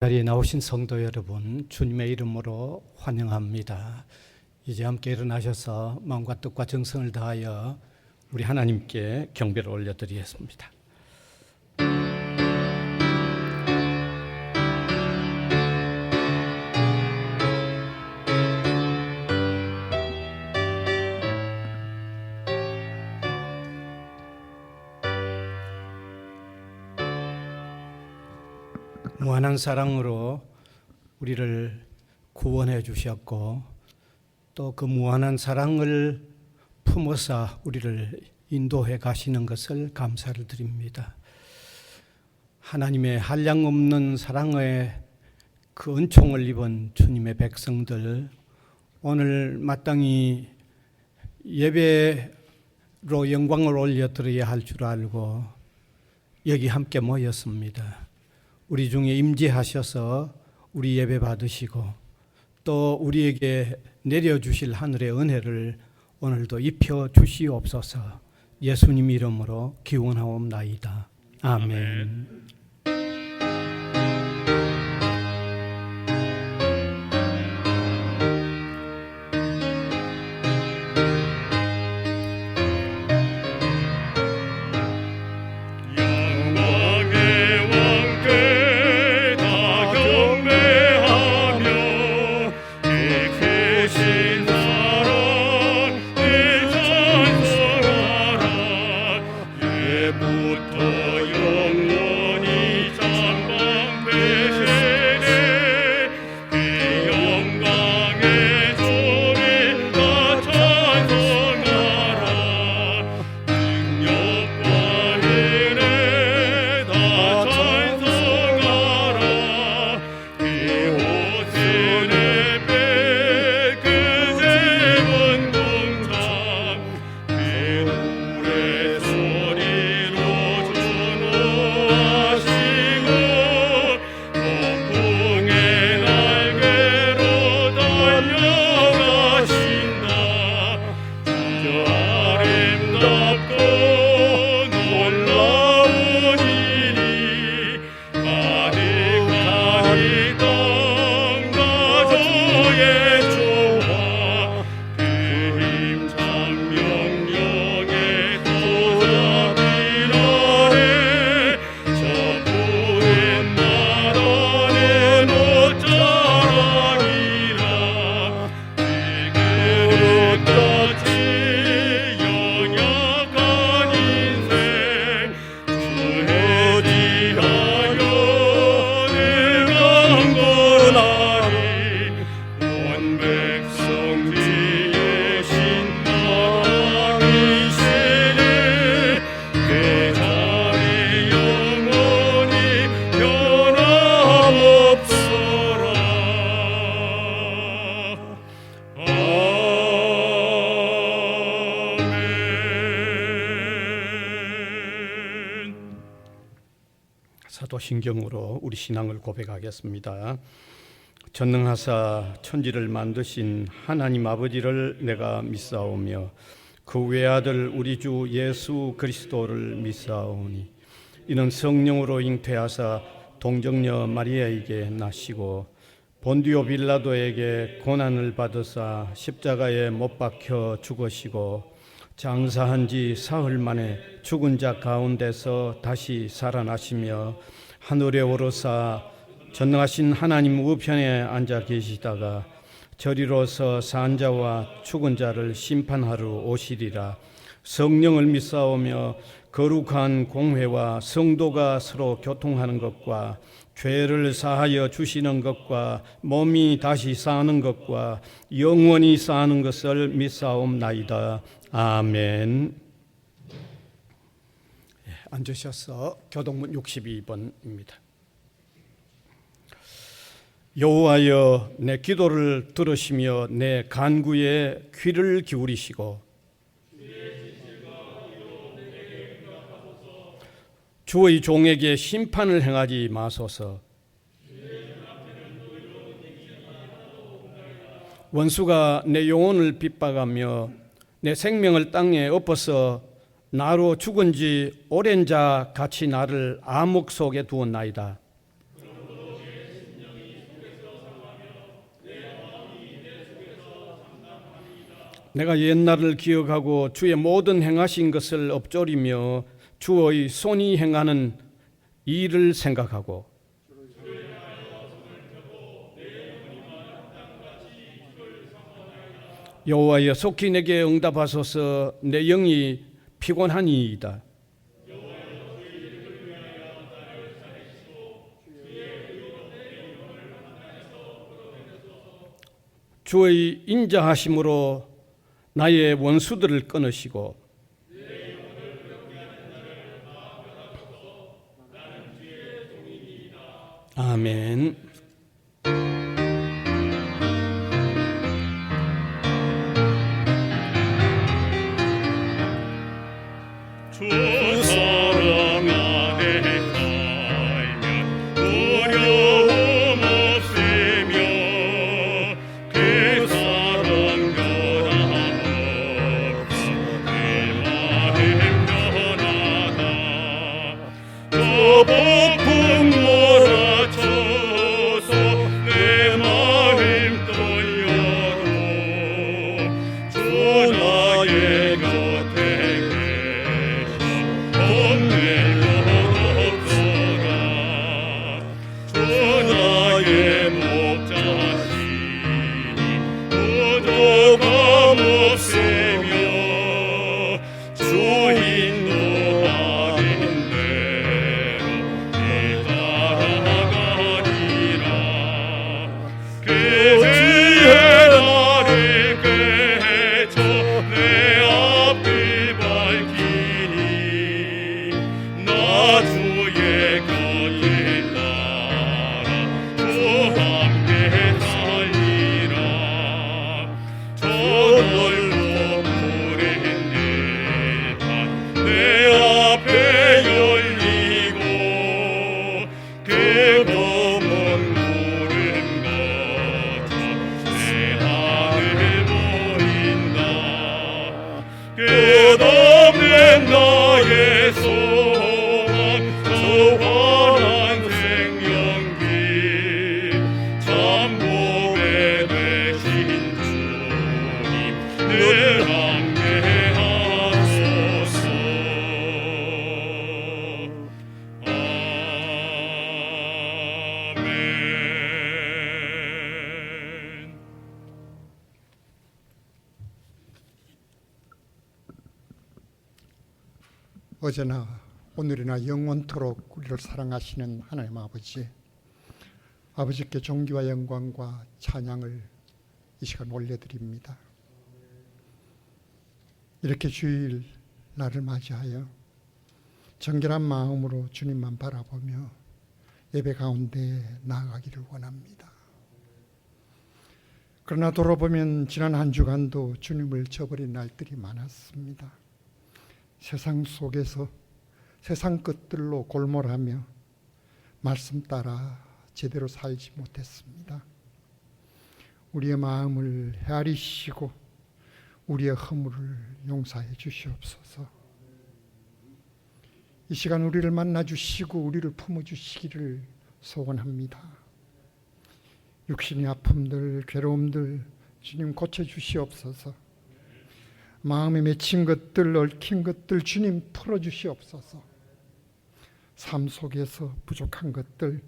자리에 나오신 성도 여러분, 주님의 이름으로 환영합니다. 이제 함께 일어나셔서 마음과 뜻과 정성을 다하여 우리 하나님께 경배를 올려드리겠습니다. 무한한 사랑으로 우리를 구원해 주셨고 또 그 무한한 사랑을 품어서 우리를 인도해 가시는 것을 감사를 드립니다. 하나님의 한량없는 사랑의 그 은총을 입은 주님의 백성들, 오늘 마땅히 예배로 영광을 올려드려야 할 줄 알고 여기 함께 모였습니다. 우리 중에 임재하셔서 우리 예배 받으시고 또 우리에게 내려주실 하늘의 은혜를 오늘도 입혀 주시옵소서. 예수님 이름으로 기원하옵나이다. 아멘. 사도신경으로 우리 신앙을 고백하겠습니다. 전능하사 천지를 만드신 하나님 아버지를 내가 믿사오며 그 외아들 우리 주 예수 그리스도를 믿사오니 이는 성령으로 잉태하사 동정녀 마리아에게 나시고 본디오 빌라도에게 고난을 받으사 십자가에 못 박혀 죽으시고 장사한 지 사흘 만에 죽은 자 가운데서 다시 살아나시며 하늘에 오르사 전능하신 하나님 우편에 앉아 계시다가 저리로서 산 자와 죽은 자를 심판하러 오시리라. 성령을 믿사오며 거룩한 공회와 성도가 서로 교통하는 것과 죄를 사하여 주시는 것과 몸이 다시 사는 것과 영원히 사는 것을 믿사옵나이다. 아멘. 앉으셔서 교동문 62번입니다. 여호와여 내 기도를 들으시며 내 간구에 귀를 기울이시고 주의 종에게 심판을 행하지 마소서. 원수가 내 영혼을 핍박하며 내 생명을 땅에 엎어서 나로 죽은 지 오랜 자 같이 나를 암흑 속에 두었나이다. 내가 옛날을 기억하고 주의 모든 행하신 것을 엎조리며 주의 손이 행하는 일을 생각하고 여호와여 속히 내게 응답하소서. 내 영이 피곤하니이다. 주의 인자하심으로 나의 원수들을 끊으시고 아멘. 주 사랑 안에 살면 두려움 없으며 그 사랑 변함없어 내 마음 변하다. 저 폭풍 몰아쳐서 내 마음 떨려도 주 나의 곁에 주 나의 목자시니 부족함 없으며 주 인도하는 대로 내 따라가리라. 그 지혜 나를 꿰쳐 내 앞을 밝히니 나 주의 곁을 따라 주 함께 달리라. 저 넓고 푸른 들판 내 앞에 열리고 그 검은 구름 거쳐 내 하늘 보인다. 끝없는 나의 소망 저 환한 생명길 참 보배 되신 주님 늘 함께하소서. 아멘. 어제나 오늘이나 영원토록 우리를 사랑하시는 하나님 아버지, 아버지께 존귀와 영광과 찬양을 이 시간 올려드립니다. 이렇게 주일 날을 맞이하여 정결한 마음으로 주님만 바라보며 예배 가운데 나아가기를 원합니다. 그러나 돌아보면 지난 한 주간도 주님을 저버린 날들이 많았습니다. 세상 속에서 세상 것들로 골몰하며 말씀 따라 제대로 살지 못했습니다. 우리의 마음을 헤아리시고 우리의 허물을 용서해 주시옵소서. 이 시간 우리를 만나 주시고 우리를 품어 주시기를 소원합니다. 육신의 아픔들, 괴로움들 주님 고쳐 주시옵소서. 마음에 맺힌 것들, 얽힌 것들 주님 풀어주시옵소서. 삶 속에서 부족한 것들,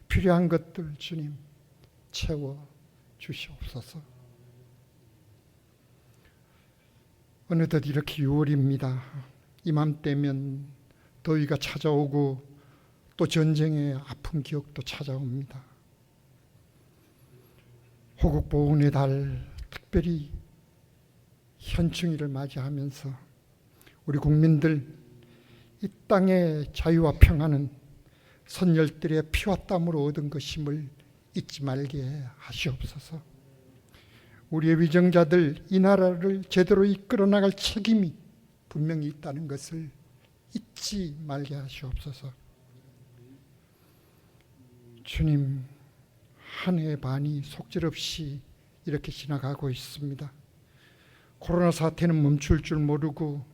필요한 것들 주님 채워주시옵소서. 어느덧 이렇게 6월입니다. 이맘때면 더위가 찾아오고 또 전쟁의 아픈 기억도 찾아옵니다. 호국보훈의 달, 특별히 현충일을 맞이하면서 우리 국민들 이 땅의 자유와 평화는 선열들의 피와 땀으로 얻은 것임을 잊지 말게 하시옵소서. 우리의 위정자들 이 나라를 제대로 이끌어 나갈 책임이 분명히 있다는 것을 잊지 말게 하시옵소서. 주님, 한 해 반이 속절없이 이렇게 지나가고 있습니다. 코로나 사태는 멈출 줄 모르고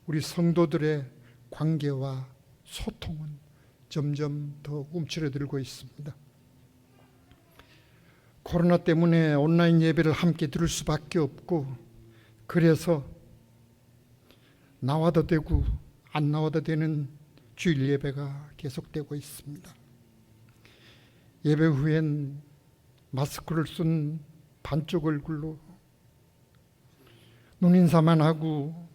우리 성도들의 관계와 소통은 점점 더 움츠러들고 있습니다. 코로나 때문에 온라인 예배를 함께 들을 수밖에 없고 그래서 나와도 되고 안 나와도 되는 주일 예배가 계속되고 있습니다. 예배 후엔 마스크를 쓴 반쪽 얼굴로 눈인사만 하고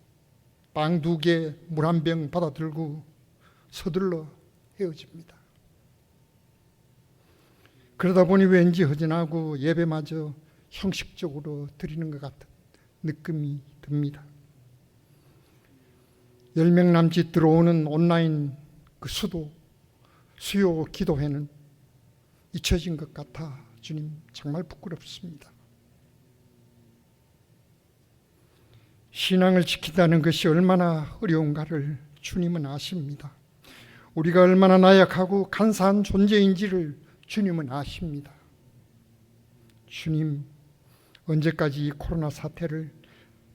빵 2개, 물 1병 받아 들고 서둘러 헤어집니다. 그러다 보니 왠지 허전하고 예배마저 형식적으로 드리는 것 같은 느낌이 듭니다. 10명 남짓 들어오는 온라인 그 수요 기도회는 잊혀진 것 같아 주님 정말 부끄럽습니다. 신앙을 지킨다는 것이 얼마나 어려운가를 주님은 아십니다. 우리가 얼마나 나약하고 간사한 존재인지를 주님은 아십니다. 주님, 언제까지 이 코로나 사태를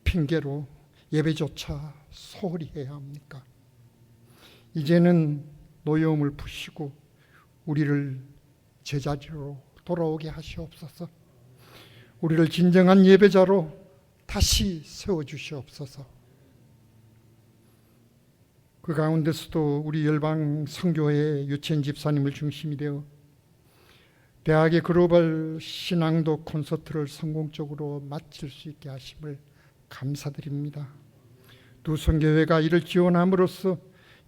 핑계로 예배조차 소홀히 해야 합니까? 이제는 노여움을 푸시고 우리를 제자리로 돌아오게 하시옵소서. 우리를 진정한 예배자로 다시 세워주시옵소서. 그 가운데서도 우리 열방 선교회 유치원 집사님을 중심이 되어 대학의 글로벌 신앙도 콘서트를 성공적으로 마칠 수 있게 하심을 감사드립니다. 두 선교회가 이를 지원함으로써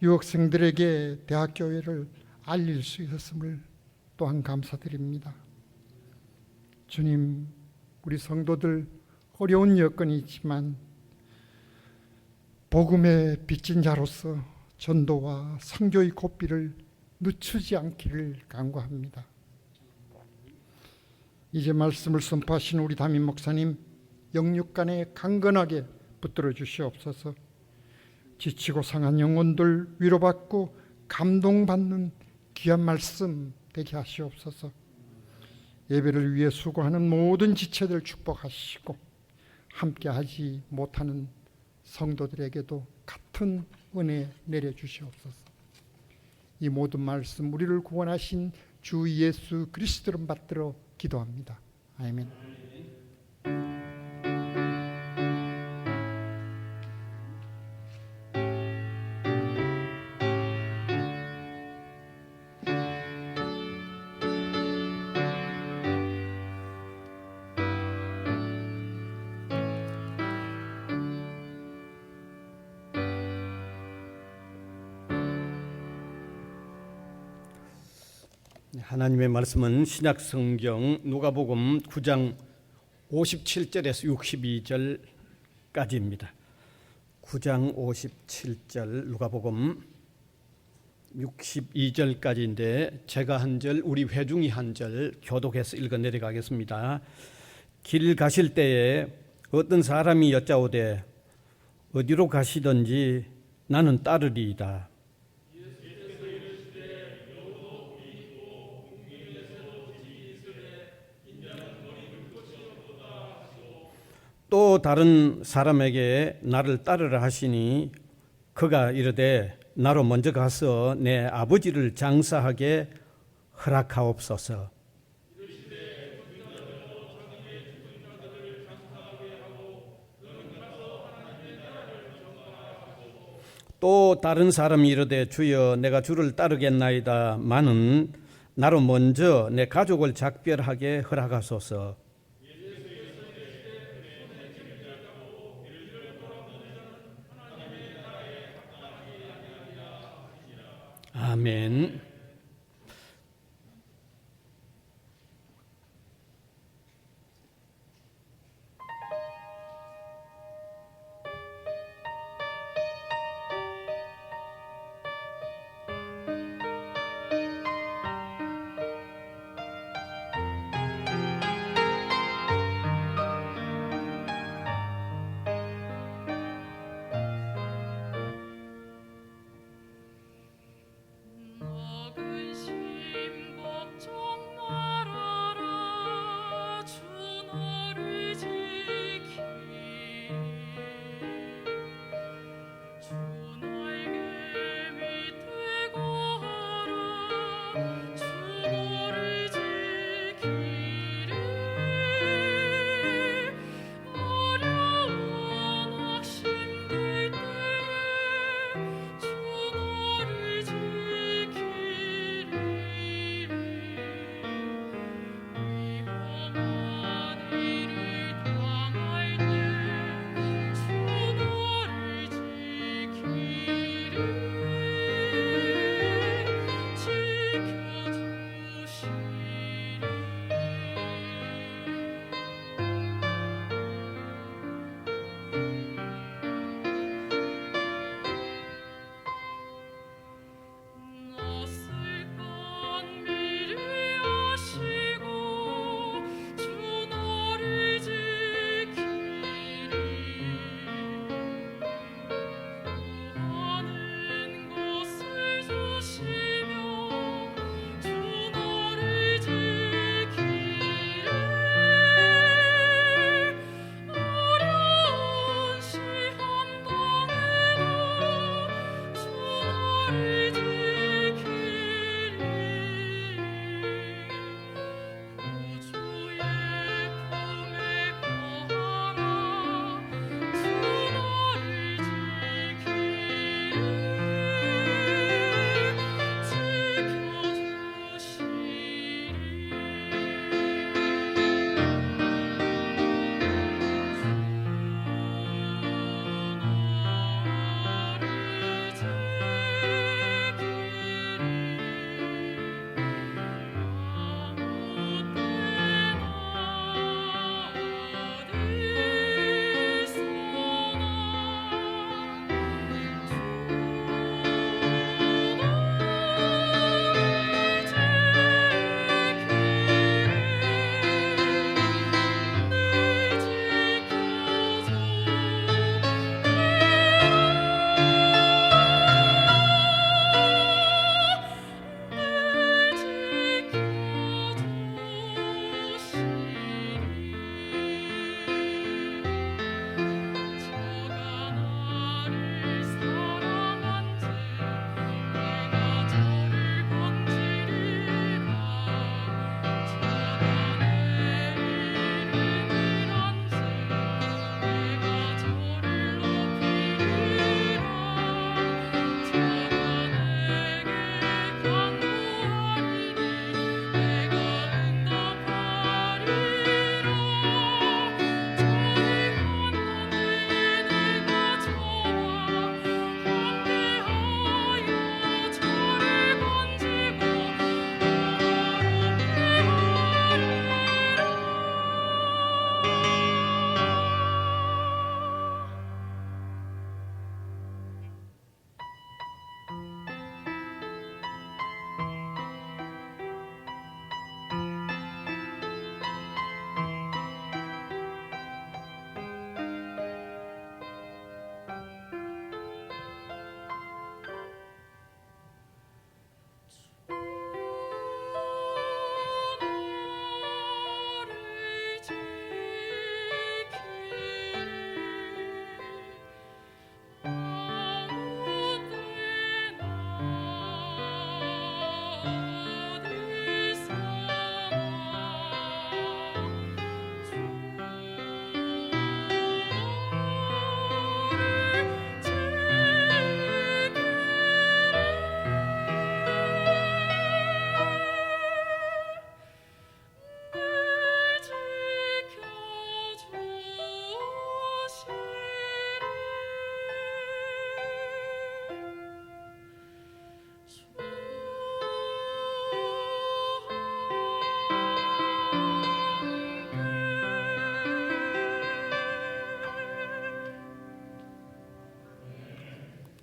유학생들에게 대학교회를 알릴 수 있었음을 또한 감사드립니다. 주님, 우리 성도들 어려운 여건이 있지만 복음의 빚진 자로서 전도와 선교의 고삐를 늦추지 않기를 간구합니다. 이제 말씀을 선포하신 우리 담임 목사님 영육간에 강건하게 붙들어 주시옵소서. 지치고 상한 영혼들 위로받고 감동받는 귀한 말씀 되게 하시옵소서. 예배를 위해 수고하는 모든 지체들 축복하시고 함께하지 못하는 성도들에게도 같은 은혜 내려주시옵소서. 이 모든 말씀 우리를 구원하신 주 예수 그리스도를 받들어 기도합니다. 아멘. 하나님의 말씀은 신약성경 누가복음 9장 57절에서 62절까지입니다. 9장 57절 누가복음 62절까지인데 제가 한 절, 우리 회중이 한 절 교독해서 읽어 내려가겠습니다. 길 가실 때에 어떤 사람이 여짜오되 어디로 가시든지 나는 따르리이다. 또 다른 사람에게 나를 따르라 하시니 그가 이르되 나로 먼저 가서 내 아버지를 장사하게 허락하옵소서. 또 다른 사람이 이르되 주여 내가 주를 따르겠나이다 마는 나로 먼저 내 가족을 작별하게 허락하소서. 아멘. 나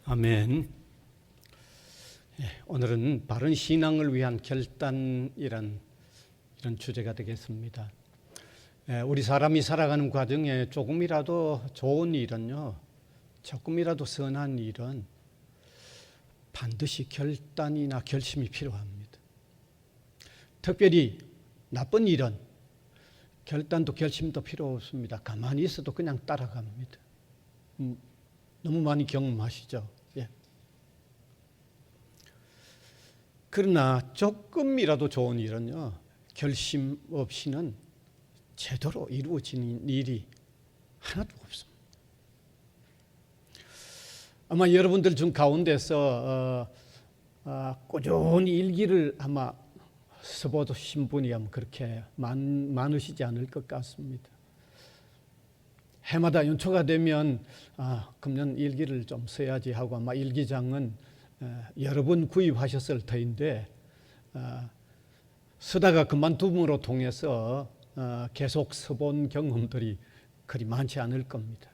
아멘. 오늘은 바른 신앙을 위한 결단이란 이런 주제가 되겠습니다. 우리 사람이 살아가는 과정에 조금이라도 좋은 일은요, 조금이라도 선한 일은 반드시 결단이나 결심이 필요합니다. 특별히 나쁜 일은 결단도 결심도 필요 없습니다. 가만히 있어도 그냥 따라갑니다. 너무 많이 경험하시죠? 예. 그러나 조금이라도 좋은 일은요, 결심 없이는 제대로 이루어지는 일이 하나도 없습니다. 아마 여러분들 중 가운데서 꾸준히 일기를 아마 써보신 분이 아마 그렇게 많으시지 않을 것 같습니다. 해마다 연초가 되면 금년 일기를 좀 써야지 하고 아마 일기장은 여러 번 구입하셨을 터인데 쓰다가 그만둠으로 통해서 계속 써본 경험들이 그리 많지 않을 겁니다.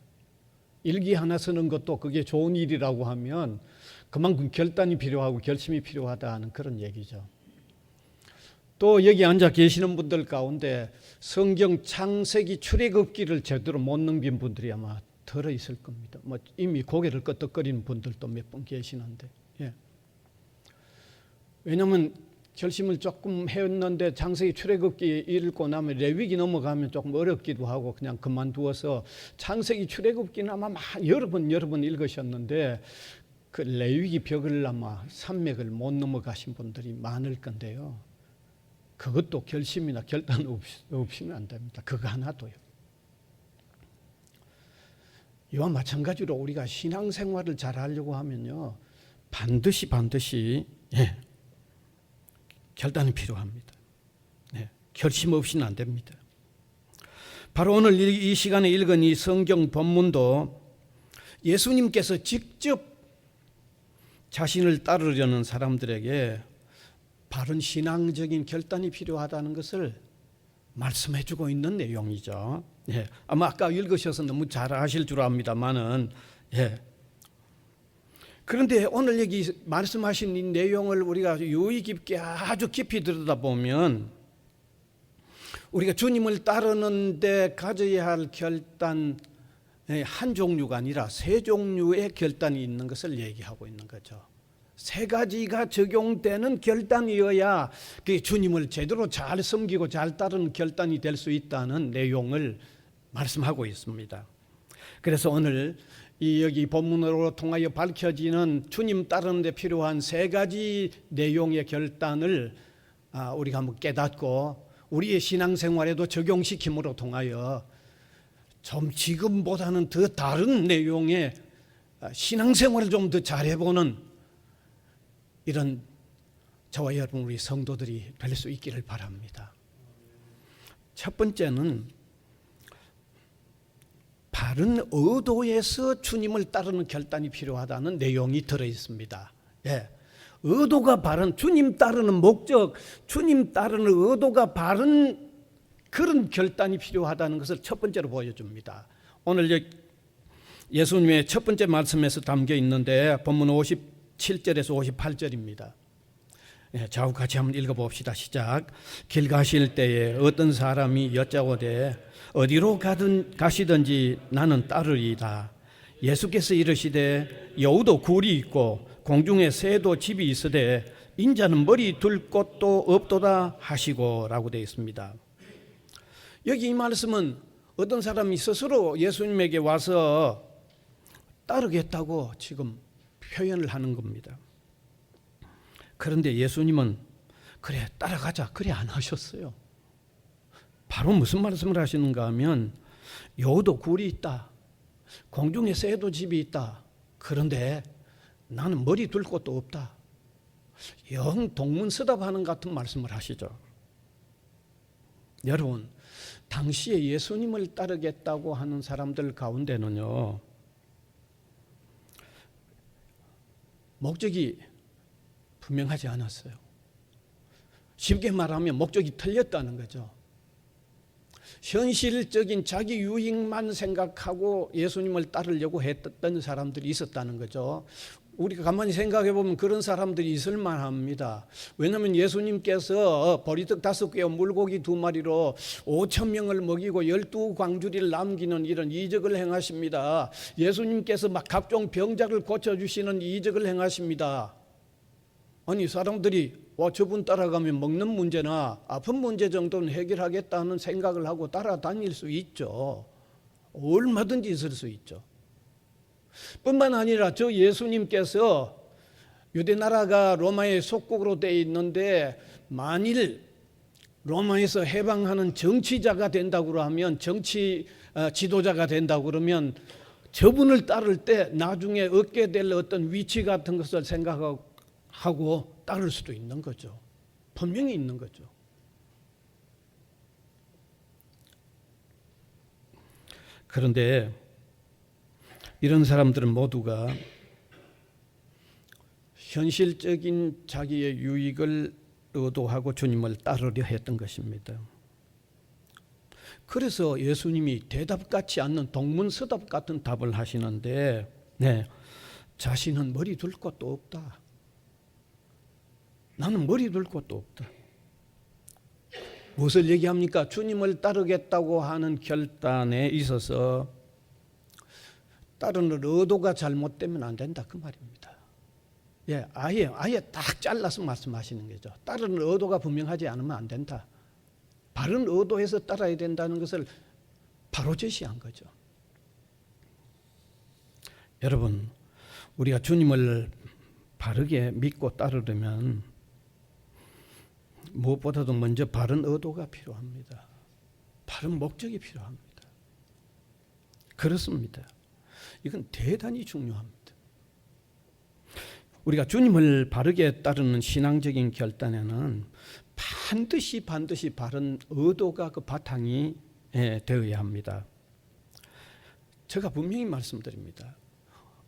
일기 하나 쓰는 것도 그게 좋은 일이라고 하면 그만큼 결단이 필요하고 결심이 필요하다는 그런 얘기죠. 또 여기 앉아 계시는 분들 가운데 성경 창세기 출애굽기를 제대로 못 넘긴 분들이 아마 들어 있을 겁니다. 뭐 이미 고개를 끄덕거리는 분들도 몇 분 계시는데, 예. 왜냐하면 결심을 조금 했는데 창세기 출애굽기 읽고 나면 레위기 넘어가면 조금 어렵기도 하고 그냥 그만두어서 창세기 출애굽기는 아마 여러 번 읽으셨는데 그 레위기 벽을 아마 산맥을 못 넘어가신 분들이 많을 건데요. 그것도 결심이나 결단 없이는 안 됩니다. 그거 하나도요. 이와 마찬가지로 우리가 신앙생활을 잘 하려고 하면요, 반드시 결단이 필요합니다. 결심 없이는 안 됩니다. 바로 오늘 이 시간에 읽은 이 성경 본문도 예수님께서 직접 자신을 따르려는 사람들에게 바른 신앙적인 결단이 필요하다는 것을 말씀해주고 있는 내용이죠. 아마 아까 읽으셔서 너무 잘 아실 줄 압니다만은, 그런데 오늘 여기 말씀하신 이 내용을 우리가 유의 깊게 아주 깊이 들여다보면 우리가 주님을 따르는데 가져야 할 결단 한 종류가 아니라 세 종류의 결단이 있는 것을 얘기하고 있는 거죠. 세 가지가 적용되는 결단이어야 주님을 제대로 잘 섬기고 잘 따르는 결단이 될 수 있다는 내용을 말씀하고 있습니다. 그래서 오늘 여기 본문으로 통하여 밝혀지는 주님 따르는 데 필요한 세 가지 내용의 결단을 우리가 한번 깨닫고 우리의 신앙생활에도 적용시킴으로 통하여 좀 지금보다는 더 다른 내용의 신앙생활을 좀 더 잘해보는 이런 저와 여러분 우리 성도들이 될 수 있기를 바랍니다. 첫 번째는 바른 의도에서 주님을 따르는 결단이 필요하다는 내용이 들어있습니다. 의도가 바른, 주님 따르는 목적, 주님 따르는 의도가 바른 그런 결단이 필요하다는 것을 첫 번째로 보여줍니다. 오늘 예수님의 첫 번째 말씀에서 담겨 있는데 본문 57절에서 58절입니다. 좌우 같이 한번 읽어봅시다. 시작. 길 가실 때에 어떤 사람이 여짜오되 어디로 가시든지 나는 따르리이다. 예수께서 이르시되 여우도 굴이 있고 공중에 새도 집이 있으되 인자는 머리 둘 곳도 없도다 하시고 라고 되어 있습니다. 여기 이 말씀은 어떤 사람이 스스로 예수님에게 와서 따르겠다고 지금 표현을 하는 겁니다. 그런데 예수님은 그래 따라가자 그래 안 하셨어요. 바로 무슨 말씀을 하시는가 하면 여우도 굴이 있다. 공중에 새도 집이 있다. 그런데 나는 머리 둘 곳도 없다. 영 동문서답하는 같은 말씀을 하시죠. 여러분, 당시에 예수님을 따르겠다고 하는 사람들 가운데는요, 목적이 분명하지 않았어요. 쉽게 말하면 목적이 틀렸다는 거죠. 현실적인 자기 유익만 생각하고 예수님을 따르려고 했던 사람들이 있었다는 거죠. 우리가 가만히 생각해 보면 그런 사람들이 있을 만합니다. 왜냐하면 예수님께서 보리떡 5개와 물고기 2마리로 5,000명을 먹이고 12광주리를 남기는 이런 이적을 행하십니다. 예수님께서 막 각종 병자를 고쳐주시는 이적을 행하십니다. 아니 사람들이 저분 따라가면 먹는 문제나 아픈 문제 정도는 해결하겠다는 생각을 하고 따라다닐 수 있죠. 얼마든지 있을 수 있죠. 뿐만 아니라 저 예수님께서 유대 나라가 로마의 속국으로 되어 있는데 만일 로마에서 해방하는 정치자가 된다고 하면 정치 지도자가 된다고 그러면 저분을 따를 때 나중에 얻게 될 어떤 위치 같은 것을 생각하고 따를 수도 있는 거죠. 분명히 있는 거죠. 그런데 이런 사람들은 모두가 현실적인 자기의 유익을 의도하고 주님을 따르려 했던 것입니다. 그래서 예수님이 대답 같지 않는 동문서답 같은 답을 하시는데 자신은 머리 둘 곳도 없다. 나는 머리 둘 곳도 없다. 무엇을 얘기합니까? 주님을 따르겠다고 하는 결단에 있어서 따르는 의도가 잘못되면 안 된다 그 말입니다. 아예 딱 잘라서 말씀하시는 거죠. 따르는 의도가 분명하지 않으면 안 된다. 바른 의도에서 따라야 된다는 것을 바로 제시한 거죠. 여러분, 우리가 주님을 바르게 믿고 따르려면 무엇보다도 먼저 바른 의도가 필요합니다. 바른 목적이 필요합니다. 그렇습니다. 이건 대단히 중요합니다. 우리가 주님을 바르게 따르는 신앙적인 결단에는 반드시 바른 의도가 그 바탕이 되어야 합니다. 제가 분명히 말씀드립니다.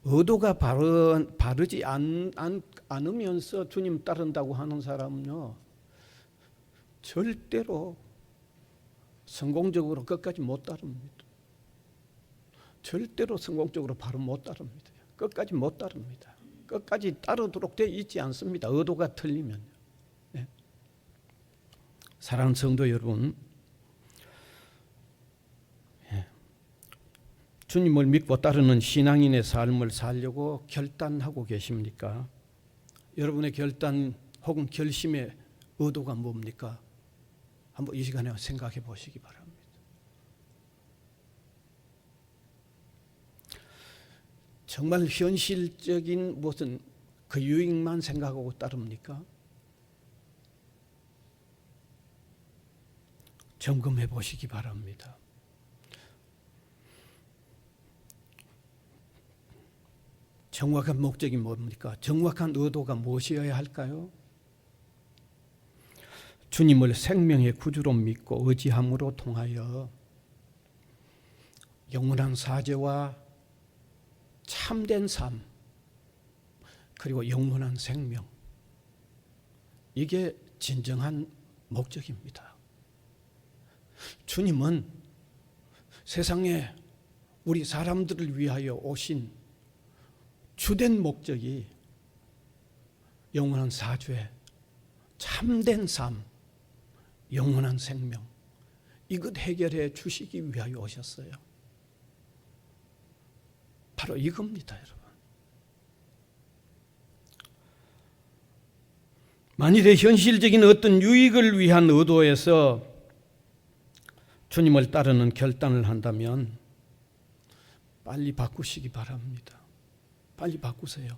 의도가 바르지 않으면서 주님 따른다고 하는 사람은요, 절대로 성공적으로 끝까지 못 따릅니다. 절대로 성공적으로 바로 못 따릅니다. 끝까지 못 따릅니다. 끝까지 따르도록 되어 있지 않습니다. 의도가 틀리면요. 네. 사랑하는 성도 여러분, 주님을 믿고 따르는 신앙인의 삶을 살려고 결단하고 계십니까? 여러분의 결단 혹은 결심의 의도가 뭡니까? 한번 이 시간에 생각해 보시기 바랍니다. 정말 현실적인 무슨 그 유익만 생각하고 따릅니까? 점검해 보시기 바랍니다. 정확한 목적이 뭡니까? 정확한 의도가 무엇이어야 할까요? 주님을 생명의 구주로 믿고 의지함으로 통하여 영원한 사죄와 참된 삶, 그리고 영원한 생명, 이게 진정한 목적입니다. 주님은 세상에 우리 사람들을 위하여 오신 주된 목적이 영원한 사죄, 참된 삶, 영원한 생명, 이것 해결해 주시기 위하여 오셨어요. 바로 이겁니다, 여러분. 만일에 현실적인 어떤 유익을 위한 의도에서 주님을 따르는 결단을 한다면 빨리 바꾸시기 바랍니다. 빨리 바꾸세요.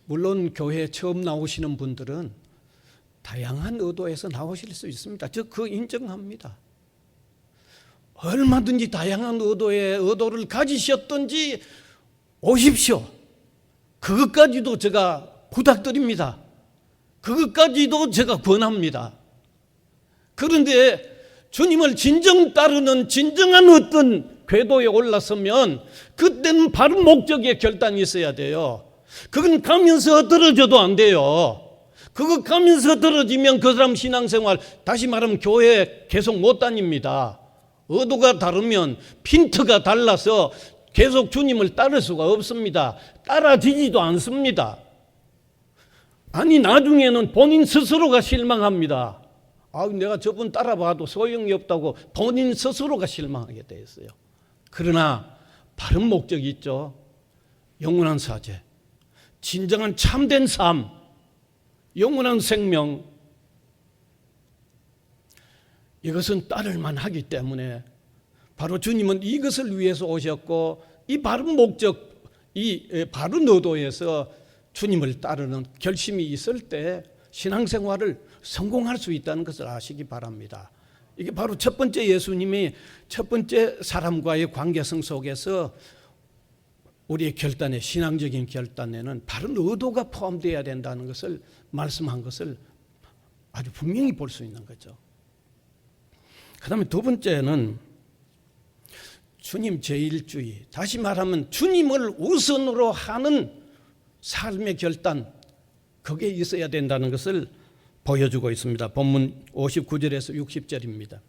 물론 교회에 처음 나오시는 분들은 다양한 의도에서 나오실 수 있습니다. 저 그 인정합니다. 얼마든지 다양한 의도를 가지셨든지 오십시오. 그것까지도 제가 부탁드립니다. 그것까지도 제가 권합니다. 그런데 주님을 진정 따르는 진정한 어떤 궤도에 올라서면 그때는 바른 목적의 결단이 있어야 돼요. 그건 가면서 떨어져도 안 돼요. 그거 가면서 떨어지면 그 사람 신앙생활, 다시 말하면 교회 계속 못 다닙니다. 의도가 다르면, 핀트가 달라서 계속 주님을 따를 수가 없습니다. 따라지지도 않습니다. 아니, 나중에는 본인 스스로가 실망합니다. 내가 저분 따라봐도 소용이 없다고 본인 스스로가 실망하게 돼 있어요. 그러나 바른 목적이 있죠. 영원한 사죄, 진정한 참된 삶, 영원한 생명, 이것은 따를만 하기 때문에 바로 주님은 이것을 위해서 오셨고, 이 바른 목적, 이 바른 의도에서 주님을 따르는 결심이 있을 때 신앙생활을 성공할 수 있다는 것을 아시기 바랍니다. 이게 바로 첫 번째 예수님이 첫 번째 사람과의 관계성 속에서 우리의 결단에, 신앙적인 결단에는 바른 의도가 포함되어야 된다는 것을 말씀한 것을 아주 분명히 볼 수 있는 거죠. 그 다음에 두 번째는 주님 제일주의, 다시 말하면 주님을 우선으로 하는 삶의 결단, 그게 있어야 된다는 것을 보여주고 있습니다. 본문 59절에서 60절입니다.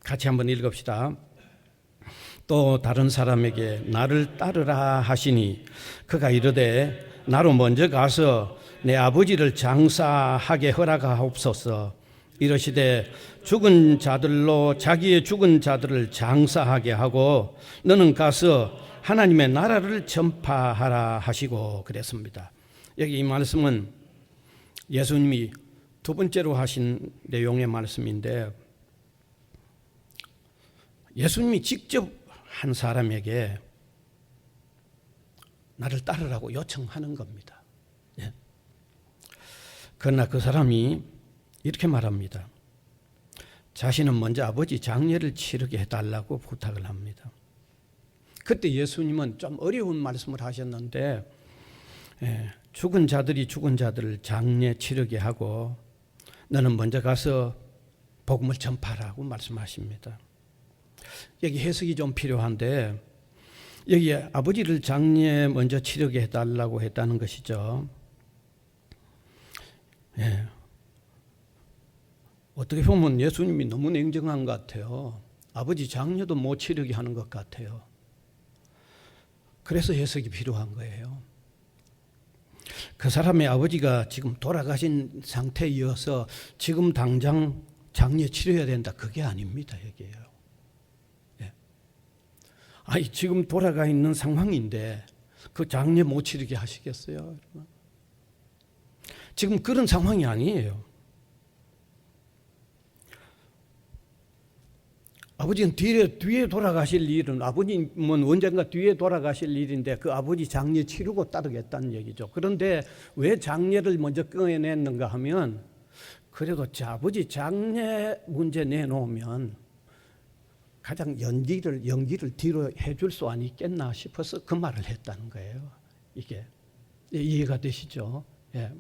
같이 한번 읽읍시다. 또 다른 사람에게 나를 따르라 하시니 그가 이르되 나로 먼저 가서 내 아버지를 장사하게 허락하옵소서. 이르시되 죽은 자들로 자기의 죽은 자들을 장사하게 하고 너는 가서 하나님의 나라를 전파하라 하시고 그랬습니다. 여기 이 말씀은 예수님이 두 번째로 하신 내용의 말씀인데, 예수님이 직접 한 사람에게 나를 따르라고 요청하는 겁니다. 예. 그러나 그 사람이 이렇게 말합니다. 자신은 먼저 아버지 장례를 치르게 해달라고 부탁을 합니다. 그때 예수님은 좀 어려운 말씀을 하셨는데, 죽은 자들이 죽은 자들을 장례 치르게 하고 너는 먼저 가서 복음을 전파하라고 말씀하십니다. 여기 해석이 좀 필요한데, 여기에 아버지를 장례 먼저 치르게 해달라고 했다는 것이죠. 어떻게 보면 예수님이 너무 냉정한 것 같아요. 아버지 장례도 못 치르게 하는 것 같아요. 그래서 해석이 필요한 거예요. 그 사람의 아버지가 지금 돌아가신 상태이어서 지금 당장 장례 치러야 된다, 그게 아닙니다. 여기에요. 지금 돌아가 있는 상황인데 그 장례 못 치르게 하시겠어요? 지금 그런 상황이 아니에요. 아버지는 뒤에 돌아가실 일은, 아버님은 언젠가 뒤에 돌아가실 일인데 그 아버지 장례 치르고 따르겠다는 얘기죠. 그런데 왜 장례를 먼저 꺼내냈는가 하면, 그래도 아버지 장례 문제 내놓으면 가장 연기를 뒤로 해줄 수 아니겠나 싶어서 그 말을 했다는 거예요. 이게 이해가 되시죠? 예.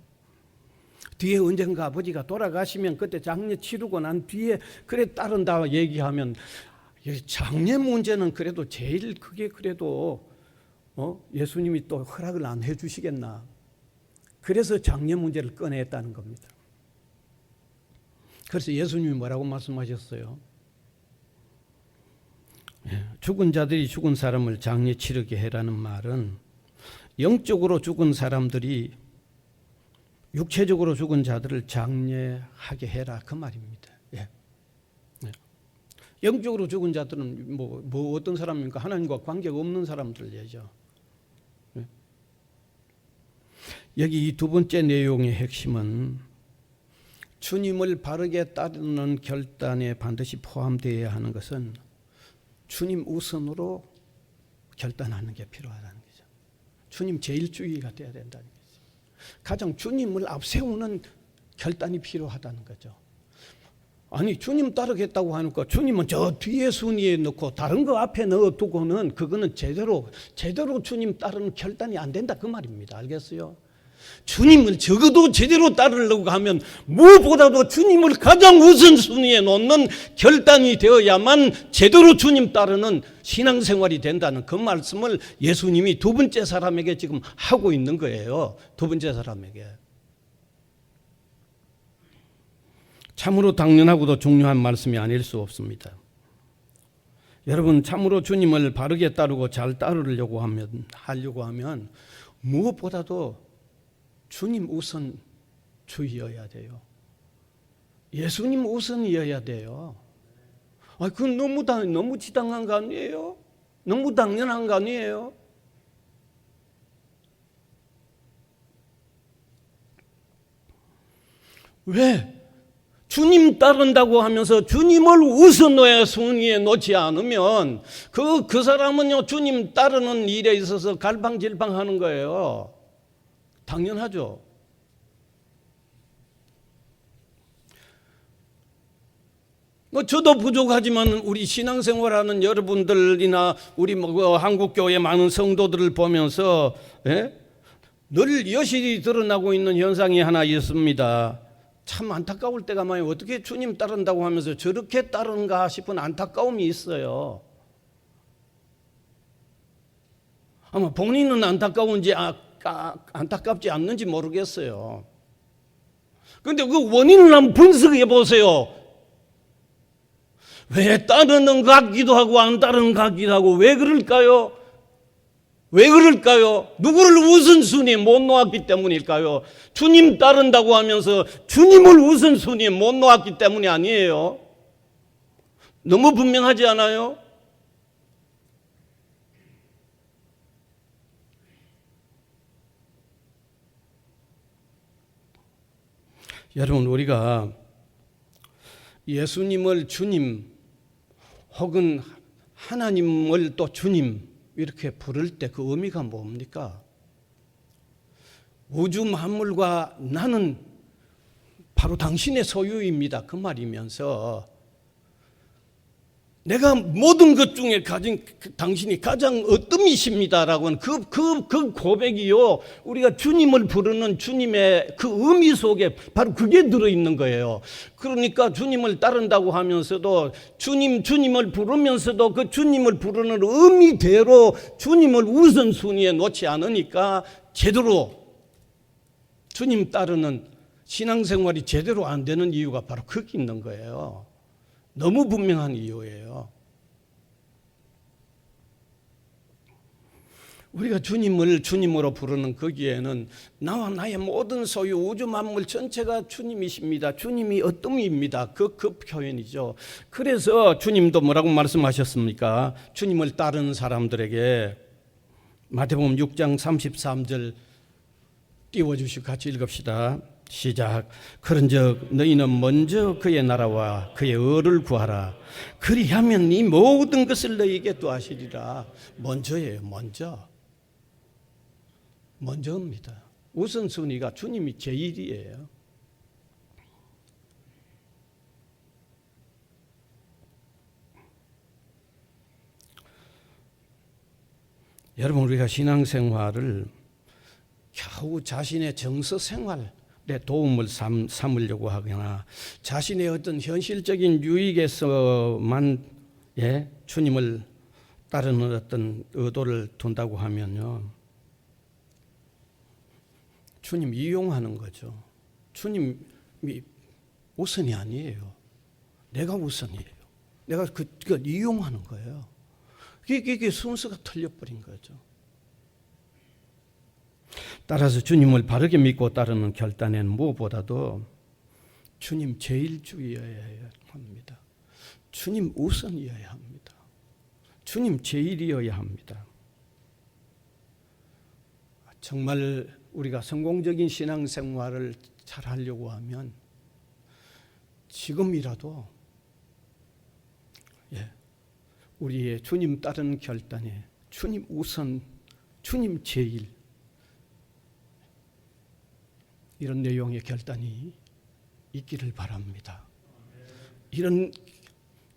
뒤에 언젠가 아버지가 돌아가시면 그때 장례 치르고 난 뒤에 그래 따른다 얘기하면, 장례 문제는 그래도 제일 그게 그래도 예수님이 또 허락을 안 해주시겠나. 그래서 장례 문제를 꺼냈다는 겁니다. 그래서 예수님이 뭐라고 말씀하셨어요? 죽은 자들이 죽은 사람을 장례 치르게 해라는 말은 영적으로 죽은 사람들이 육체적으로 죽은 자들을 장례하게 해라, 그 말입니다. 영적으로 죽은 자들은 뭐 어떤 사람입니까? 하나님과 관계가 없는 사람들이죠. 여기 이 두 번째 내용의 핵심은 주님을 바르게 따르는 결단에 반드시 포함되어야 하는 것은 주님 우선으로 결단하는 게 필요하다는 거죠. 주님 제일주의가 돼야 된다는 거죠. 가장 주님을 앞세우는 결단이 필요하다는 거죠. 아니, 주님 따르겠다고 하니까 주님은 저 뒤에 순위에 넣고 다른 거 앞에 넣어두고는 그거는 제대로 주님 따르는 결단이 안 된다, 그 말입니다. 알겠어요? 주님을 적어도 제대로 따르려고 하면 무엇보다도 주님을 가장 우선순위에 놓는 결단이 되어야만 제대로 주님 따르는 신앙생활이 된다는 그 말씀을 예수님이 두 번째 사람에게 지금 하고 있는 거예요. 두 번째 사람에게. 참으로 당연하고도 중요한 말씀이 아닐 수 없습니다. 여러분, 참으로 주님을 바르게 따르고 잘 따르려고 하면 무엇보다도 주님 우선주의여야 돼요. 예수님 우선이어야 돼요. 그건 너무 지당한 거 아니에요? 너무 당연한 거 아니에요? 왜? 주님 따른다고 하면서 주님을 우선의 순위에 놓지 않으면 그 사람은요, 주님 따르는 일에 있어서 갈팡질팡하는 거예요. 당연하죠. 저도 부족하지만 우리 신앙생활하는 여러분들이나 우리 한국교회 많은 성도들을 보면서 늘 여실히 드러나고 있는 현상이 하나 있습니다. 참 안타까울 때가 많아요. 어떻게 주님 따른다고 하면서 저렇게 따르는가 싶은 안타까움이 있어요. 아마 본인은 안타까운지 안타깝지 않는지 모르겠어요. 그런데 그 원인을 한번 분석해 보세요. 왜 따르는 것 같기도 하고 안 따르는 것 같기도 하고 왜 그럴까요? 왜 그럴까요? 누구를 우선순위에 못 놓았기 때문일까요? 주님 따른다고 하면서 주님을 우선순위에 못 놓았기 때문이 아니에요. 너무 분명하지 않아요? 여러분, 우리가 예수님을 주님 혹은 하나님을 또 주님 이렇게 부를 때 그 의미가 뭡니까? 우주 만물과 나는 바로 당신의 소유입니다. 그 말이면서 내가 모든 것 중에 가진 당신이 가장 으뜸이십니다라고 하는 그 고백이요, 우리가 주님을 부르는 주님의 그 의미 속에 바로 그게 들어있는 거예요. 그러니까 주님을 따른다고 하면서도 주님을 부르면서도 그 주님을 부르는 의미대로 주님을 우선순위에 놓지 않으니까 제대로 주님 따르는 신앙생활이 제대로 안 되는 이유가 바로 거기 있는 거예요. 너무 분명한 이유예요. 우리가 주님을 주님으로 부르는 거기에는 나와 나의 모든 소유 우주 만물 전체가 주님이십니다. 주님이 어뜸입니다. 그 표현이죠. 그래서 주님도 뭐라고 말씀하셨습니까? 주님을 따르는 사람들에게 마태복음 6장 33절 띄워주시고 같이 읽읍시다. 시작. 그런즉 너희는 먼저 그의 나라와 그의 의를 구하라. 그리하면 이 모든 것을 너희에게 더하시리라. 먼저예요. 먼저입니다. 우선순위가 주님이 제일이에요. 여러분, 우리가 신앙생활을 겨우 자신의 정서생활 도움을 삼으려고 하거나 자신의 어떤 현실적인 유익에서만 주님을 따르는 어떤 의도를 둔다고 하면요, 주님 이용하는 거죠. 주님이 우선이 아니에요. 내가 우선이에요. 내가 그걸 이용하는 거예요. 그게 순서가 틀려버린 거죠. 따라서 주님을 바르게 믿고 따르는 결단에는 무엇보다도 주님 제일주의여야 합니다. 주님 우선이어야 합니다. 주님 제일이어야 합니다. 정말 우리가 성공적인 신앙생활을 잘 하려고 하면 지금이라도 우리의 주님 따르는 결단에 주님 우선, 주님 제일, 이런 내용의 결단이 있기를 바랍니다. 이런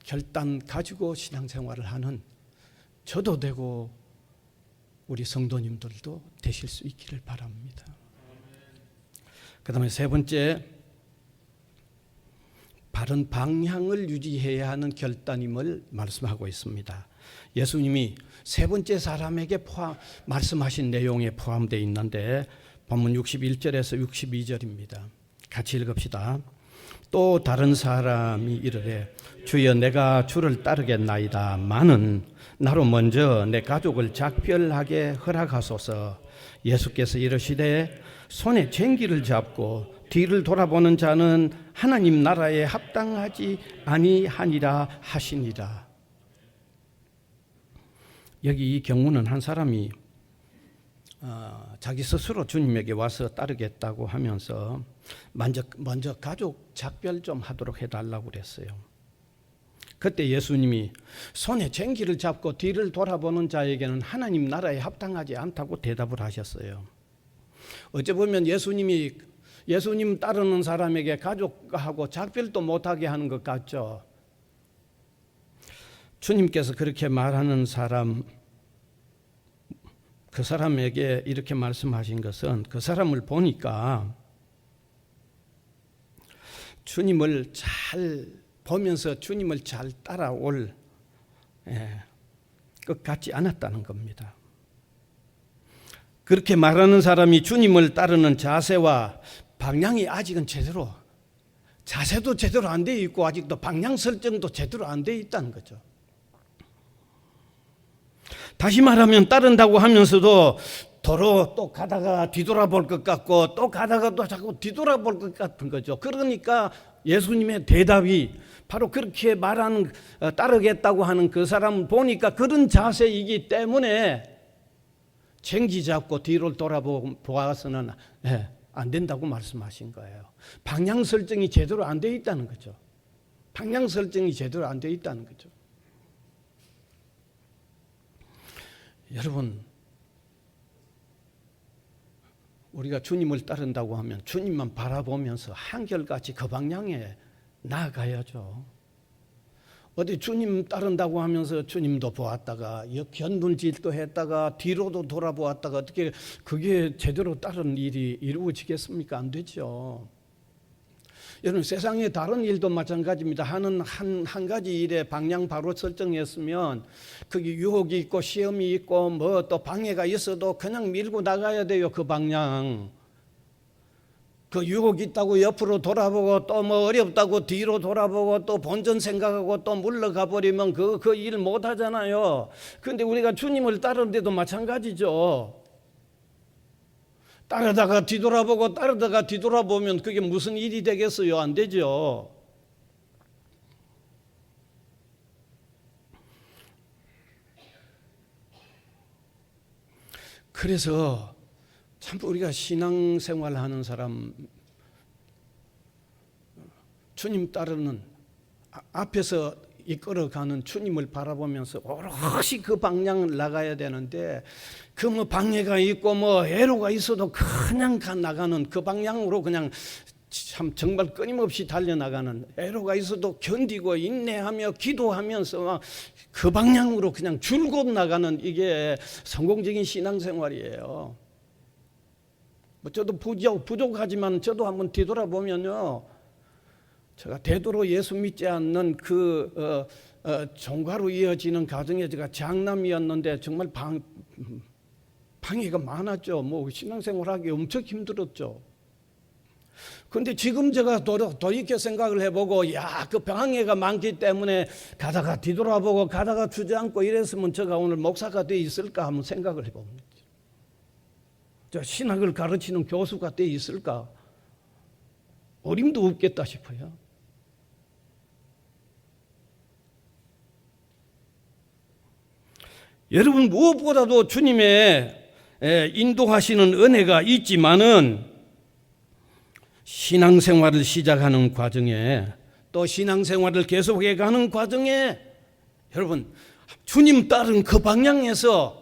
결단 가지고 신앙생활을 하는 저도 되고 우리 성도님들도 되실 수 있기를 바랍니다. 그 다음에 세 번째, 바른 방향을 유지해야 하는 결단임을 말씀하고 있습니다. 예수님이 세 번째 사람에게 말씀하신 내용에 포함되어 있는데 본문 61절에서 62절입니다. 같이 읽읍시다. 또 다른 사람이 이르되 주여 내가 주를 따르겠나이다마는 나로 먼저 내 가족을 작별하게 허락하소서. 예수께서 이르시되 손에 쟁기를 잡고 뒤를 돌아보는 자는 하나님 나라에 합당하지 아니하니라 하시니라. 여기 이 경우는 한 사람이 자기 스스로 주님에게 와서 따르겠다고 하면서 먼저 가족 작별 좀 하도록 해달라고 그랬어요. 그때 예수님이 손에 쟁기를 잡고 뒤를 돌아보는 자에게는 하나님 나라에 합당하지 않다고 대답을 하셨어요. 어찌 보면 예수님 따르는 사람에게 가족하고 작별도 못하게 하는 것 같죠. 주님께서 그렇게 말하는 사람, 그 사람에게 이렇게 말씀하신 것은 그 사람을 보니까 주님을 잘 보면서 주님을 잘 따라올 것 같지 않았다는 겁니다. 그렇게 말하는 사람이 주님을 따르는 자세와 방향이 아직은 자세도 제대로 안 돼 있고 아직도 방향 설정도 제대로 안 돼 있다는 거죠. 다시 말하면 따른다고 하면서도 도로 또 가다가 뒤돌아볼 것 같고 또 가다가 또 자꾸 뒤돌아볼 것 같은 거죠. 그러니까 예수님의 대답이 바로 그렇게 말하는 따르겠다고 하는 그 사람을 보니까 그런 자세이기 때문에 쟁기 잡고 뒤를 돌아보아서는 안 된다고 말씀하신 거예요. 방향 설정이 제대로 안 돼 있다는 거죠. 방향 설정이 제대로 안 돼 있다는 거죠. 여러분, 우리가 주님을 따른다고 하면 주님만 바라보면서 한결같이 그 방향에 나아가야죠. 어디 주님 따른다고 하면서 주님도 보았다가 견눈질도 했다가 뒤로도 돌아보았다가 어떻게 그게 제대로 따른 일이 이루어지겠습니까? 안 되죠. 여러분, 세상의 다른 일도 마찬가지입니다. 하는 한 가지 일에 방향 바로 설정했으면 거기 유혹이 있고 시험이 있고 뭐 또 방해가 있어도 그냥 밀고 나가야 돼요. 그 방향. 그 유혹이 있다고 옆으로 돌아보고 또 뭐 어렵다고 뒤로 돌아보고 또 본전 생각하고 또 물러가 버리면 그 일 못 하잖아요. 그런데 우리가 주님을 따르는데도 마찬가지죠. 따르다가 뒤돌아보면 그게 무슨 일이 되겠어요? 안 되죠. 그래서 참 우리가 신앙생활 하는 사람, 주님 따르는 앞에서 이끌어가는 주님을 바라보면서 오롯이 그 방향을 나가야 되는데 그 뭐 방해가 있고 뭐 애로가 있어도 그냥 나가는 그 방향으로 그냥 참 정말 끊임없이 달려나가는, 애로가 있어도 견디고 인내하며 기도하면서 그 방향으로 그냥 줄곧 나가는, 이게 성공적인 신앙생활이에요. 뭐 저도 부족하지만 저도 한번 뒤돌아보면요, 제가 대도로 예수 믿지 않는 그 종가로 이어지는 가정에 제가 장남이었는데 정말 방해가 많았죠. 뭐 신앙생활하기 엄청 힘들었죠. 그런데 지금 제가 돌이켜 생각을 해보고, 그 방해가 많기 때문에 가다가 뒤돌아보고 가다가 주저앉고 이랬으면 제가 오늘 목사가 돼 있을까 한번 생각을 해봅니다. 저 신학을 가르치는 교수가 돼 있을까? 어림도 없겠다 싶어요. 여러분, 무엇보다도 주님의 인도하시는 은혜가 있지만은 신앙생활을 시작하는 과정에, 또 신앙생활을 계속해 가는 과정에 여러분, 주님 따른 그 방향에서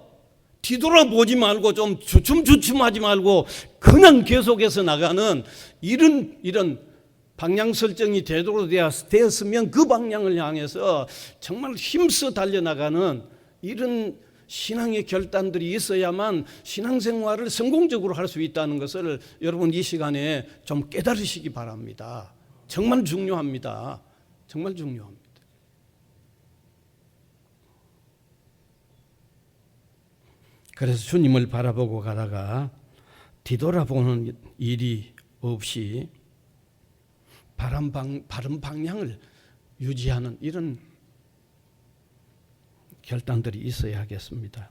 뒤돌아보지 말고 좀 주춤주춤하지 말고 그냥 계속해서 나가는 이런 방향 설정이 제대로 되었으면 그 방향을 향해서 정말 힘써 달려나가는 이런 신앙의 결단들이 있어야만 신앙생활을 성공적으로 할 수 있다는 것을 여러분 이 시간에 좀 깨달으시기 바랍니다. 정말 중요합니다. 정말 중요합니다. 그래서 주님을 바라보고 가다가 뒤돌아보는 일이 없이 바른 방향을 유지하는 이런 결단들이 있어야 하겠습니다.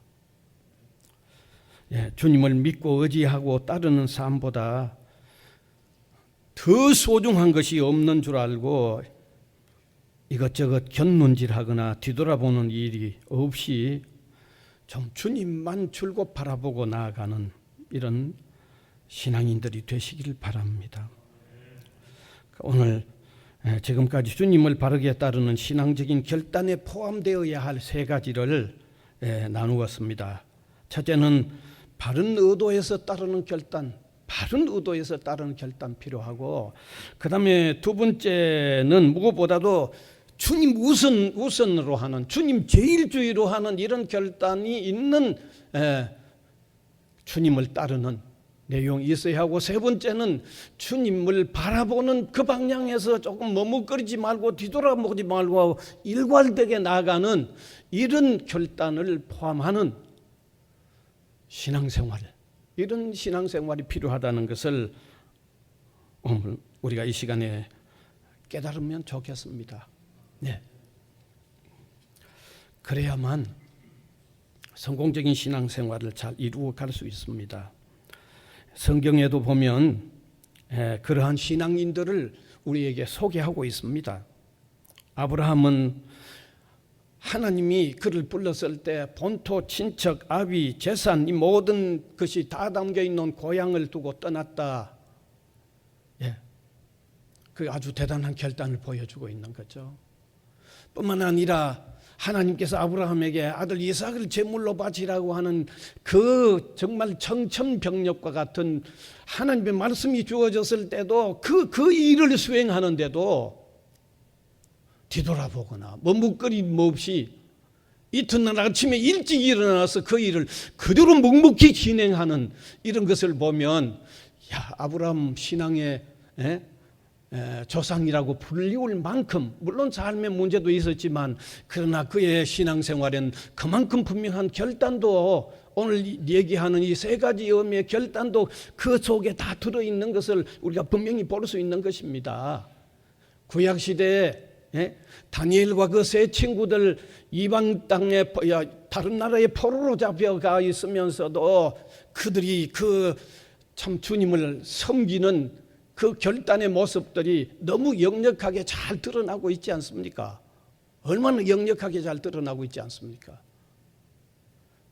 예, 주님을 믿고 의지하고 따르는 삶보다 더 소중한 것이 없는 줄 알고 이것저것 곁눈질하거나 뒤돌아보는 일이 없이 좀 주님만 줄곧 바라보고 나아가는 이런 신앙인들이 되시기를 바랍니다. 오늘 지금까지 주님을 바르게 따르는 신앙적인 결단에 포함되어야 할 세 가지를 나누었습니다. 첫째는 바른 의도에서 따르는 결단, 필요하고, 그 다음에 두 번째는 무엇보다도 주님 우선으로 하는, 주님 제일주의로 하는 이런 결단이 있는 주님을 따르는 내용이 있어야 하고, 세 번째는 주님을 바라보는 그 방향에서 조금 머뭇거리지 말고 뒤돌아보지 말고 일관되게 나아가는 이런 결단을 포함하는 신앙생활, 이런 신앙생활이 필요하다는 것을 오늘 우리가 이 시간에 깨달으면 좋겠습니다. 네. 그래야만 성공적인 신앙생활을 잘 이루어 갈 수 있습니다. 성경에도 보면 그러한 신앙인들을 우리에게 소개하고 있습니다. 아브라함은 하나님이 그를 불렀을 때 본토, 친척, 아비, 재산 이 모든 것이 다 담겨 있는 고향을 두고 떠났다. 그 아주 대단한 결단을 보여주고 있는 거죠. 뿐만 아니라 하나님께서 아브라함에게 아들 이삭을 제물로 바치라고 하는 그 정말 청천벽력과 같은 하나님의 말씀이 주어졌을 때도 그 일을 수행하는데도 뒤돌아보거나 머뭇거림 없이 이튿날 아침에 일찍 일어나서 그 일을 그대로 묵묵히 진행하는 이런 것을 보면, 야, 아브라함 신앙의 조상이라고 불리울 만큼, 물론 삶의 문제도 있었지만 그러나 그의 신앙생활엔 그만큼 분명한 결단도, 오늘 얘기하는 이 세 가지 의미의 결단도 그 속에 다 들어있는 것을 우리가 분명히 볼 수 있는 것입니다. 구약시대에 다니엘과 그 세 친구들 이방 땅에 다른 나라의 포로로 잡혀가 있으면서도 그들이 그 참 주님을 섬기는 그 결단의 모습들이 너무 역력하게 잘 드러나고 있지 않습니까? 얼마나 역력하게 잘 드러나고 있지 않습니까?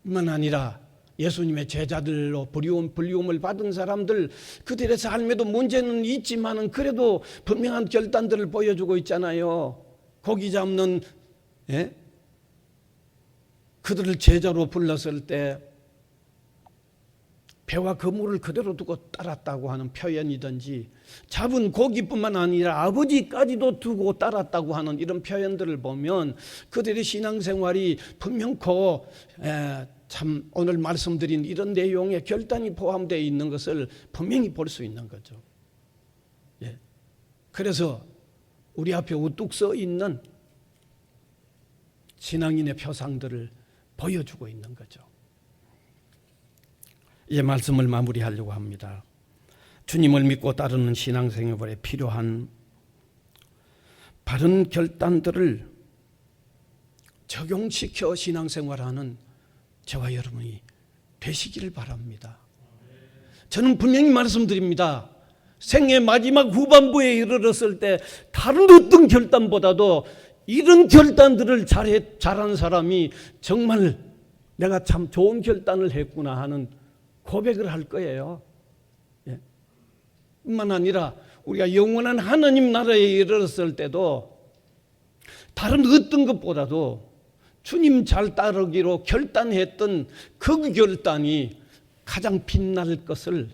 뿐만 아니라 예수님의 제자들로 불리움을 받은 사람들, 그들의 삶에도 문제는 있지만은 그래도 분명한 결단들을 보여주고 있잖아요. 고기 잡는 그들을 제자로 불렀을 때 배와 그물을 그대로 두고 따랐다고 하는 표현이든지, 잡은 고기뿐만 아니라 아버지까지도 두고 따랐다고 하는 이런 표현들을 보면 그들의 신앙생활이 분명코 참 오늘 말씀드린 이런 내용의 결단이 포함되어 있는 것을 분명히 볼 수 있는 거죠. 그래서 우리 앞에 우뚝 서 있는 신앙인의 표상들을 보여주고 있는 거죠. 이 말씀을 마무리하려고 합니다. 주님을 믿고 따르는 신앙생활에 필요한 바른 결단들을 적용시켜 신앙생활하는 저와 여러분이 되시기를 바랍니다. 저는 분명히 말씀드립니다. 생애 마지막 후반부에 이르렀을 때 다른 어떤 결단보다도 이런 결단들을 잘한 사람이 정말 내가 참 좋은 결단을 했구나 하는 고백을 할 거예요. 뿐만 아니라 우리가 영원한 하나님 나라에 이르렀을 때도 다른 어떤 것보다도 주님 잘 따르기로 결단했던 그 결단이 가장 빛날 것을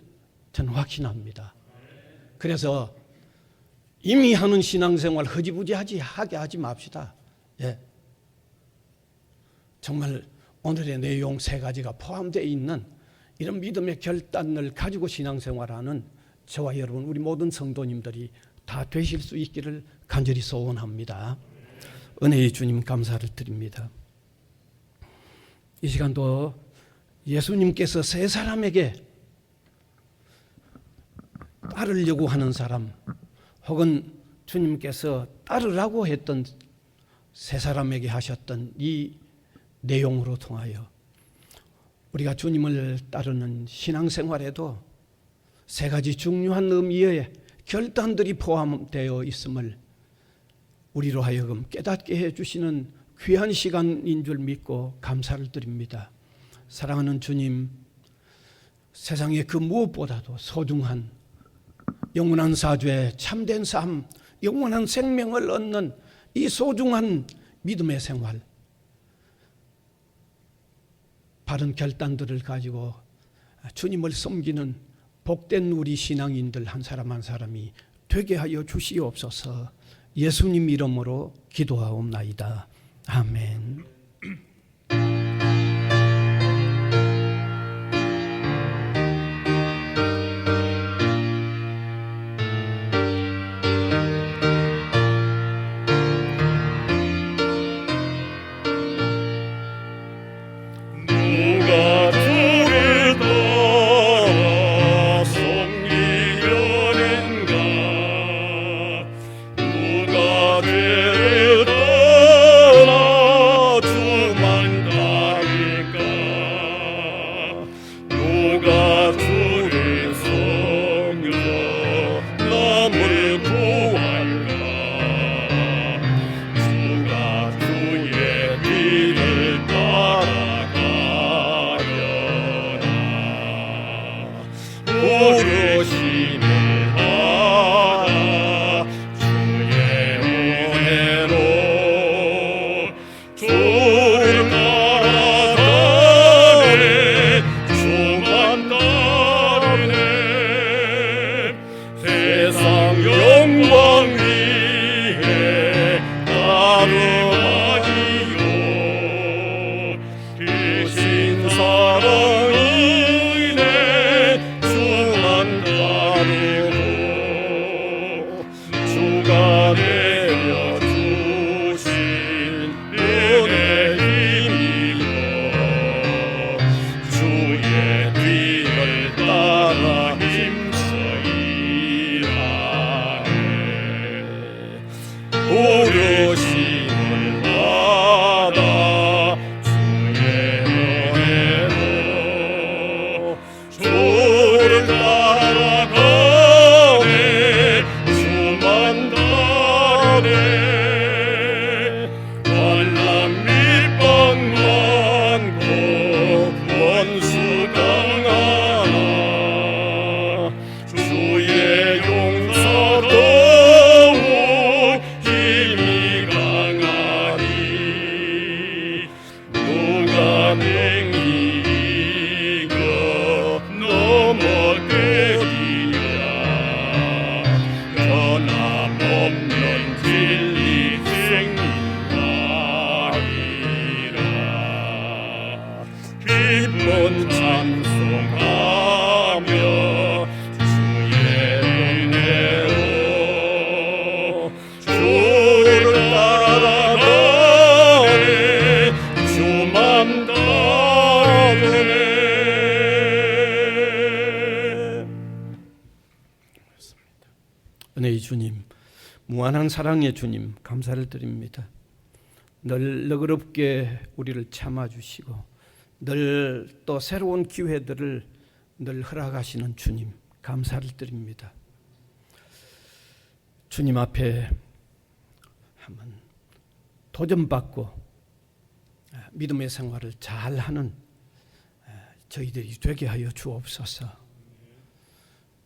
저는 확신합니다. 그래서 이미 하는 신앙생활 허지부지하게 하지 맙시다. 정말 오늘의 내용 세 가지가 포함되어 있는 이런 믿음의 결단을 가지고 신앙생활하는 저와 여러분, 우리 모든 성도님들이 다 되실 수 있기를 간절히 소원합니다. 은혜의 주님 감사를 드립니다. 이 시간도 예수님께서 세 사람에게 따르려고 하는 사람, 혹은 주님께서 따르라고 했던 세 사람에게 하셨던 이 내용으로 통하여 우리가 주님을 따르는 신앙생활에도 세 가지 중요한 의미의 결단들이 포함되어 있음을 우리로 하여금 깨닫게 해주시는 귀한 시간인 줄 믿고 감사를 드립니다. 사랑하는 주님, 세상의 그 무엇보다도 소중한 영원한 사죄, 참된 삶, 영원한 생명을 얻는 이 소중한 믿음의 생활, 바른 결단들을 가지고 주님을 섬기는 복된 우리 신앙인들 한 사람 한 사람이 되게 하여 주시옵소서. 예수님 이름으로 기도하옵나이다. 아멘. 누가 주를 따라 섬기려는가 누가 죄를 떠나 주만 따를까 누가 주를 섬겨 남을 구할까 주가 주의 길을 따라가려나 부르심을 받아 주의 은혜로 주를 따라가네 주만 따르네 세상 영광 위에 따르마니요 크신 사랑이네 주만 따르고 주가 내려주신 은혜 힘이여 주의 뒤를 따라 힘써 일하네 부르심을 받아 주의 은혜로 주를 따라가네 주만 따르네 환난 밑방 많고 원수 강하나 주의 용서도 힘이 강하니 누가 능히 이겨 넘어뜨리랴 변함없는 진리 생명하리라 기쁜 찬송하며 주의 은혜로 주를 따라가네 주만 따르네 은혜의 주님, 무한한 사랑의 주님, 감사를 드립니다. 늘 너그럽게 우리를 참아주시고 늘 또 새로운 기회들을 늘 허락하시는 주님, 감사를 드립니다. 주님 앞에 한번 도전받고 믿음의 생활을 잘하는 저희들이 되게 하여 주옵소서.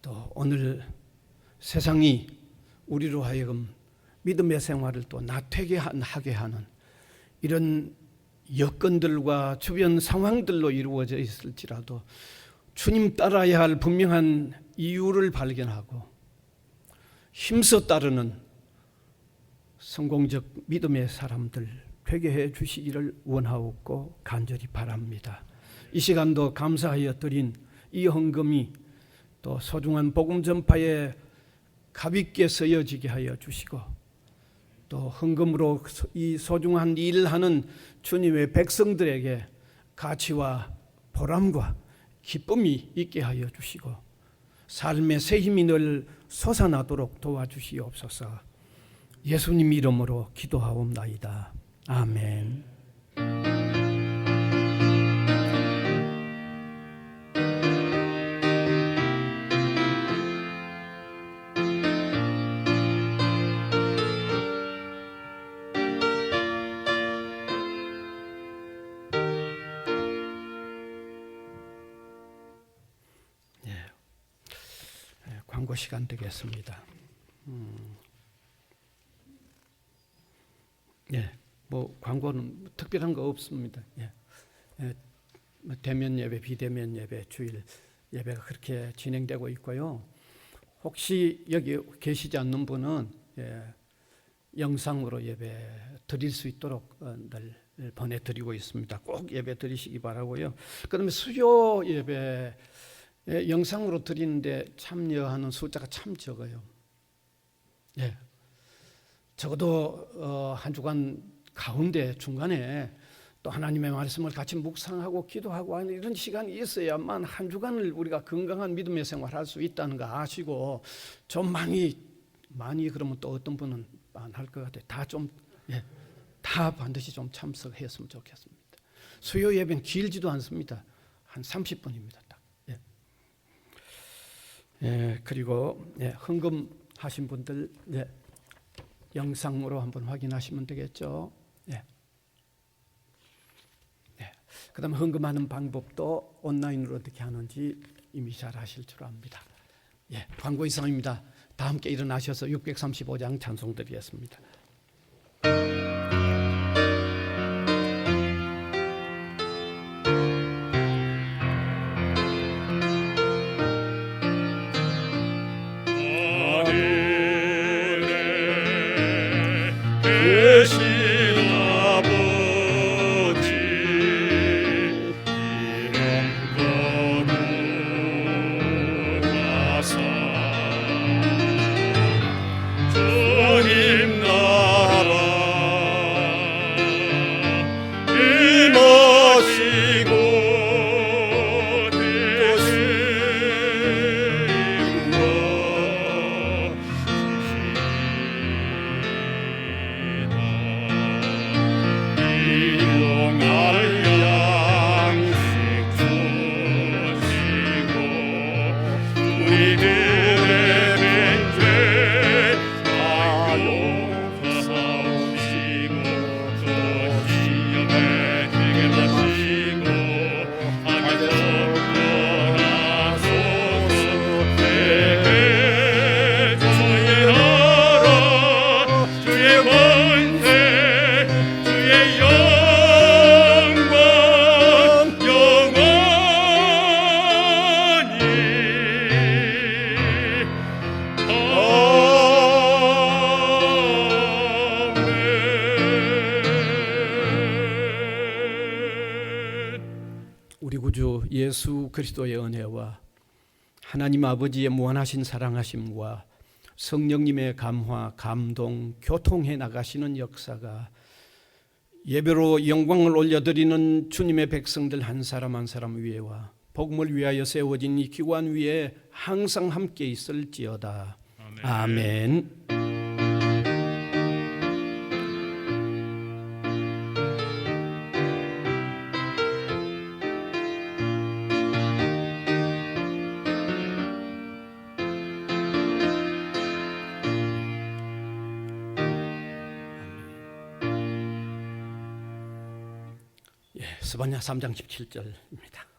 또 오늘 세상이 우리로 하여금 믿음의 생활을 또 나태하게 하게 하는 이런 여건들과 주변 상황들로 이루어져 있을지라도 주님 따라야 할 분명한 이유를 발견하고 힘써 따르는 성공적 믿음의 사람들 되게 해 주시기를 원하옵고 간절히 바랍니다. 이 시간도 감사하여 드린 이 헌금이 또 소중한 복음 전파에 가볍게 쓰여지게 하여 주시고 또 헌금으로 이 소중한 일을 하는 주님의 백성들에게 가치와 보람과 기쁨이 있게 하여 주시고 삶의 새 힘이 늘 솟아나도록 도와주시옵소서. 예수님 이름으로 기도하옵나이다. 아멘. 광고 시간 되겠습니다. 뭐 광고는 특별한 거 없습니다. 대면 예배, 비대면 예배, 주일 예배가 그렇게 진행되고 있고요. 혹시 여기 계시지 않는 분은 영상으로 예배 드릴 수 있도록 늘 보내드리고 있습니다. 꼭 예배 드리시기 바라고요. 그다음에 수요 예배 영상으로 드리는데 참여하는 숫자가 참 적어요. 적어도 한 주간 가운데 중간에 또 하나님의 말씀을 같이 묵상하고 기도하고 하는 이런 시간이 있어야만 한 주간을 우리가 건강한 믿음의 생활할 수 있다는 거 아시고, 좀 많이 그러면 또 어떤 분은 안 할 것 같아요. 다 반드시 좀 참석했으면 좋겠습니다. 수요 예배는 길지도 않습니다. 한 30분입니다. 딱. 그리고 헌금하신 분들 영상으로 한번 확인하시면 되겠죠. 그다음 헌금하는 방법도 온라인으로 어떻게 하는지 이미 잘 아실 줄 압니다. 광고 이상입니다. 다 함께 일어나셔서 635장 찬송 드리겠습니다. 우리 구주 예수 그리스도의 은혜와 하나님 아버지의 무한하신 사랑하심과 성령님의 감화, 감동, 교통해 나가시는 역사가 예배로 영광을 올려드리는 주님의 백성들 한 사람 한 사람 위에와 복음을 위하여 세워진 이 기관 위에 항상 함께 있을지어다. 아멘. 스바냐 3장 17절입니다.